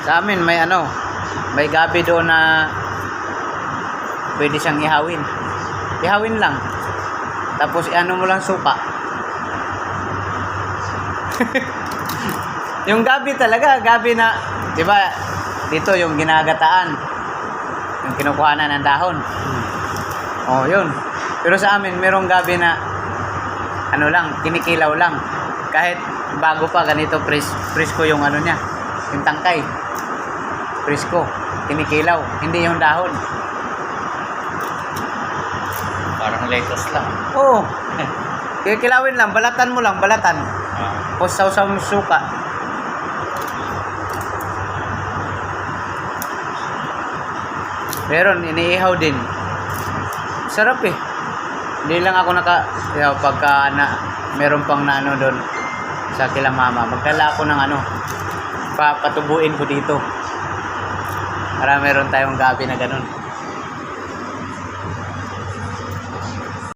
Sa amin may ano, may gabi doon na pwede siyang ihawin. Ihawin lang. Tapos ano mo lang suka. Yung gabi talaga, gabi na, 'di ba? Dito yung ginagataan. Yung kinukuhanan ng dahon. Oh, 'yun. Pero sa amin merong gabi na ano lang, kinikilaw lang. Kahit bago pa ganito presko yung ano niya, yung tangkay. Presko, kinikilaw, hindi yung dahon. Parang lettuce lang. Oo. Kikilawin lang, balatan mo lang, balatan. O sausaw mo suka. Meron, iniihaw din. Sarap eh. Hindi lang ako pagka meron pang na ano doon sa kila mama. Magdala ako ng ano, papatubuin ko dito. Para meron tayong gabi na ganun.